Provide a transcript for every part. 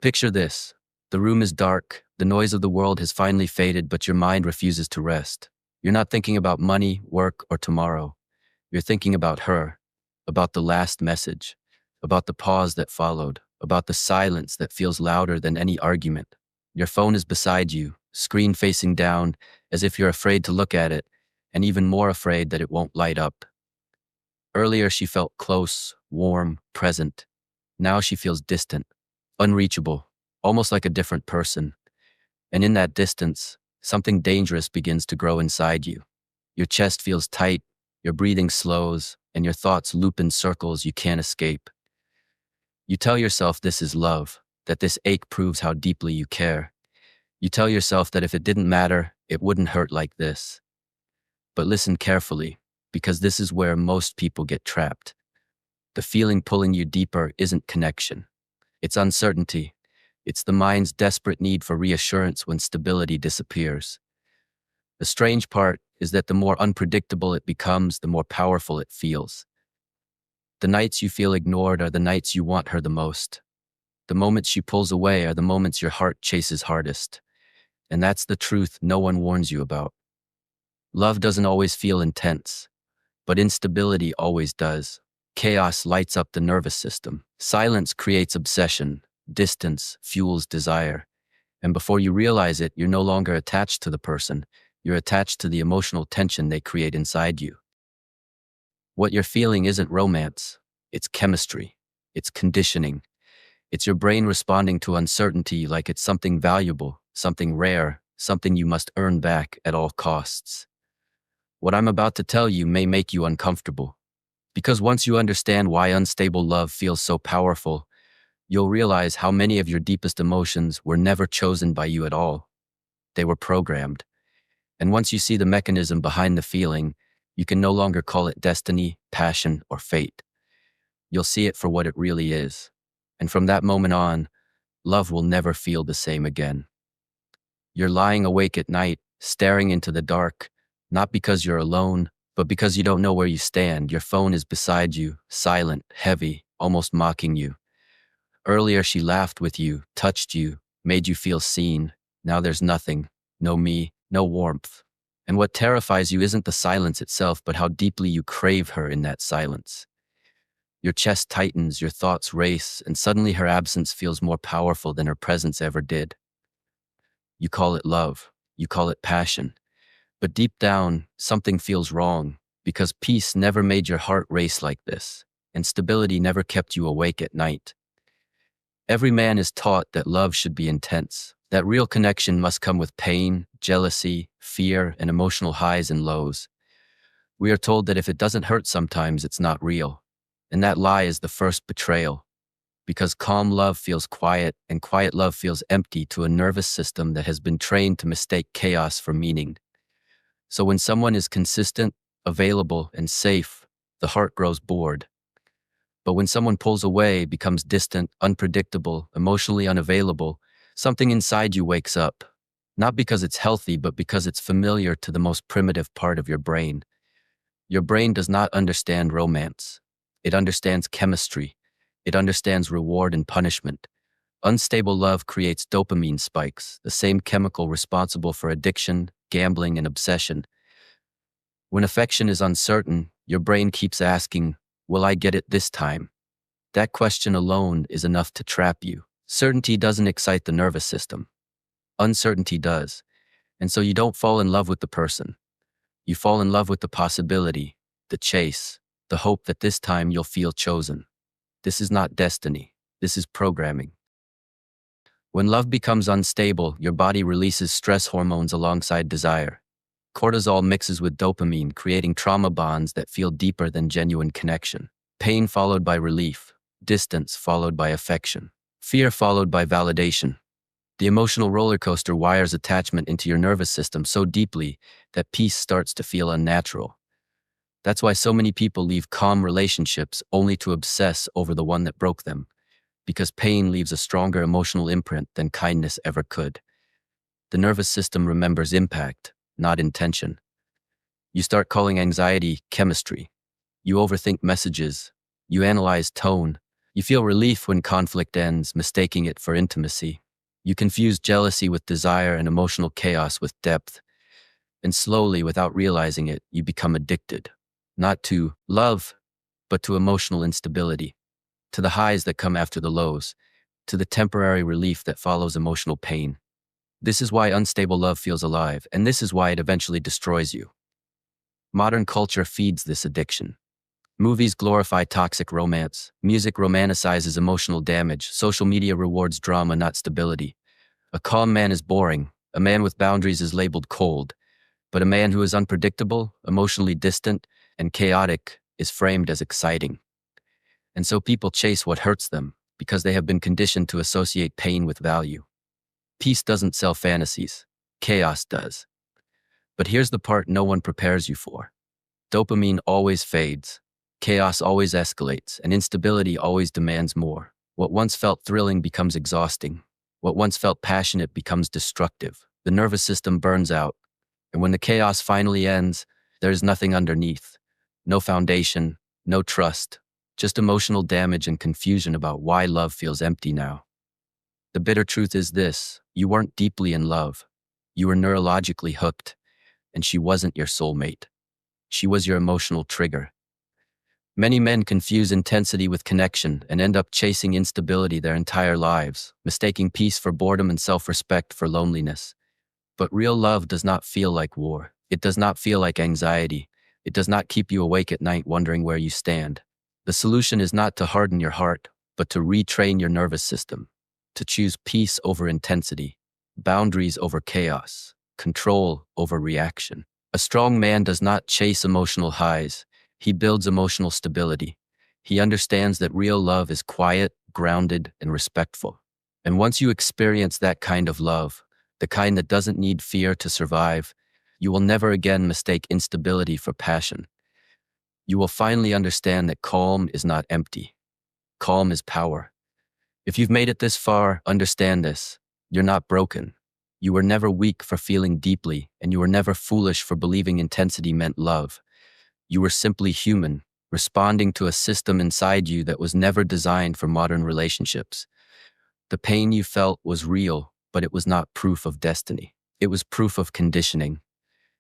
Picture this. The room is dark, the noise of the world has finally faded, but your mind refuses to rest. You're not thinking about money, work, or tomorrow. You're thinking about her, about the last message, about the pause that followed, about the silence that feels louder than any argument. Your phone is beside you, screen facing down, as if you're afraid to look at it, and even more afraid that it won't light up. Earlier she felt close, warm, present. Now she feels distant, unreachable, almost like a different person. And in that distance, something dangerous begins to grow inside you. Your chest feels tight, your breathing slows, and your thoughts loop in circles you can't escape. You tell yourself this is love, that this ache proves how deeply you care. You tell yourself that if it didn't matter, it wouldn't hurt like this. But listen carefully, because this is where most people get trapped. The feeling pulling you deeper isn't connection. It's uncertainty. It's the mind's desperate need for reassurance when stability disappears. The strange part is that the more unpredictable it becomes, the more powerful it feels. The nights you feel ignored are the nights you want her the most. The moments she pulls away are the moments your heart chases hardest. And that's the truth no one warns you about. Love doesn't always feel intense, but instability always does. Chaos lights up the nervous system. Silence creates obsession. Distance fuels desire. And before you realize it, you're no longer attached to the person. You're attached to the emotional tension they create inside you. What you're feeling isn't romance. It's chemistry. It's conditioning. It's your brain responding to uncertainty like it's something valuable, something rare, something you must earn back at all costs. What I'm about to tell you may make you uncomfortable. Because once you understand why unstable love feels so powerful, you'll realize how many of your deepest emotions were never chosen by you at all. They were programmed. And once you see the mechanism behind the feeling, you can no longer call it destiny, passion, or fate. You'll see it for what it really is. And from that moment on, love will never feel the same again. You're lying awake at night, staring into the dark, not because you're alone, but because you don't know where you stand. Your phone is beside you, silent, heavy, almost mocking you. Earlier she laughed with you, touched you, made you feel seen. Now there's nothing, no me, no warmth. And what terrifies you isn't the silence itself, but how deeply you crave her in that silence. Your chest tightens, your thoughts race, and suddenly her absence feels more powerful than her presence ever did. You call it love, you call it passion. But deep down, something feels wrong, because peace never made your heart race like this, and stability never kept you awake at night. Every man is taught that love should be intense, that real connection must come with pain, jealousy, fear, and emotional highs and lows. We are told that if it doesn't hurt sometimes, it's not real. And that lie is the first betrayal. Because calm love feels quiet, and quiet love feels empty to a nervous system that has been trained to mistake chaos for meaning. So when someone is consistent, available, and safe, the heart grows bored. But when someone pulls away, becomes distant, unpredictable, emotionally unavailable, something inside you wakes up. Not because it's healthy, but because it's familiar to the most primitive part of your brain. Your brain does not understand romance. It understands chemistry. It understands reward and punishment. Unstable love creates dopamine spikes, the same chemical responsible for addiction, gambling, and obsession. When affection is uncertain, your brain keeps asking, will I get it this time? That question alone is enough to trap you. Certainty doesn't excite the nervous system. Uncertainty does. And so you don't fall in love with the person. You fall in love with the possibility, the chase, the hope that this time you'll feel chosen. This is not destiny. This is programming. When love becomes unstable, your body releases stress hormones alongside desire. Cortisol mixes with dopamine, creating trauma bonds that feel deeper than genuine connection. Pain followed by relief, distance followed by affection, fear followed by validation. The emotional roller coaster wires attachment into your nervous system so deeply that peace starts to feel unnatural. That's why so many people leave calm relationships only to obsess over the one that broke them, because pain leaves a stronger emotional imprint than kindness ever could. The nervous system remembers impact, not intention. You start calling anxiety chemistry. You overthink messages. You analyze tone. You feel relief when conflict ends, mistaking it for intimacy. You confuse jealousy with desire and emotional chaos with depth. And slowly, without realizing it, you become addicted. Not to love, but to emotional instability. To the highs that come after the lows. To the temporary relief that follows emotional pain. This is why unstable love feels alive, and this is why it eventually destroys you. Modern culture feeds this addiction. Movies glorify toxic romance. Music romanticizes emotional damage. Social media rewards drama, not stability. A calm man is boring. A man with boundaries is labeled cold. But a man who is unpredictable, emotionally distant, and chaotic is framed as exciting. And so people chase what hurts them because they have been conditioned to associate pain with value. Peace doesn't sell fantasies. Chaos does. But here's the part no one prepares you for. Dopamine always fades. Chaos always escalates, and instability always demands more. What once felt thrilling becomes exhausting. What once felt passionate becomes destructive. The nervous system burns out. And when the chaos finally ends, there is nothing underneath. No foundation, no trust, just emotional damage and confusion about why love feels empty now. The bitter truth is this: you weren't deeply in love. You were neurologically hooked, and she wasn't your soulmate. She was your emotional trigger. Many men confuse intensity with connection and end up chasing instability their entire lives, mistaking peace for boredom and self-respect for loneliness. But real love does not feel like war. It does not feel like anxiety. It does not keep you awake at night wondering where you stand. The solution is not to harden your heart, but to retrain your nervous system, to choose peace over intensity, boundaries over chaos, control over reaction. A strong man does not chase emotional highs. He builds emotional stability. He understands that real love is quiet, grounded, and respectful. And once you experience that kind of love, the kind that doesn't need fear to survive, you will never again mistake instability for passion. You will finally understand that calm is not empty. Calm is power. If you've made it this far, understand this: you're not broken. You were never weak for feeling deeply, and you were never foolish for believing intensity meant love. You were simply human, responding to a system inside you that was never designed for modern relationships. The pain you felt was real, but it was not proof of destiny. It was proof of conditioning.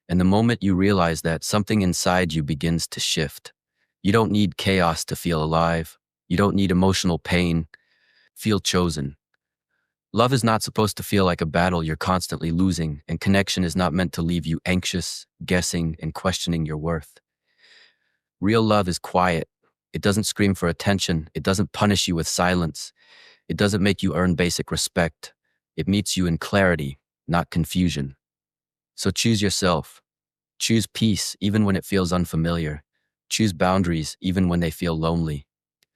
And the moment you realize that, something inside you begins to shift. You don't need chaos to feel alive. You don't need emotional pain. Feel chosen. Love is not supposed to feel like a battle you're constantly losing, and connection is not meant to leave you anxious, guessing, and questioning your worth. Real love is quiet. It doesn't scream for attention. It doesn't punish you with silence. It doesn't make you earn basic respect. It meets you in clarity, not confusion. So choose yourself. Choose peace even when it feels unfamiliar. Choose boundaries even when they feel lonely.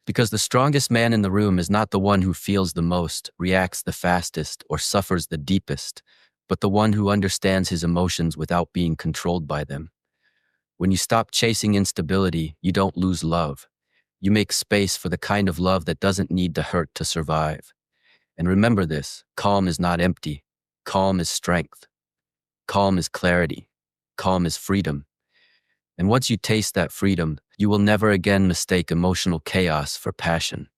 Because the strongest man in the room is not the one who feels the most, reacts the fastest, or suffers the deepest, but the one who understands his emotions without being controlled by them. When you stop chasing instability, you don't lose love. You make space for the kind of love that doesn't need to hurt to survive. And remember this: calm is not empty. Calm is strength. Calm is clarity. Calm is freedom. And once you taste that freedom, you will never again mistake emotional chaos for passion.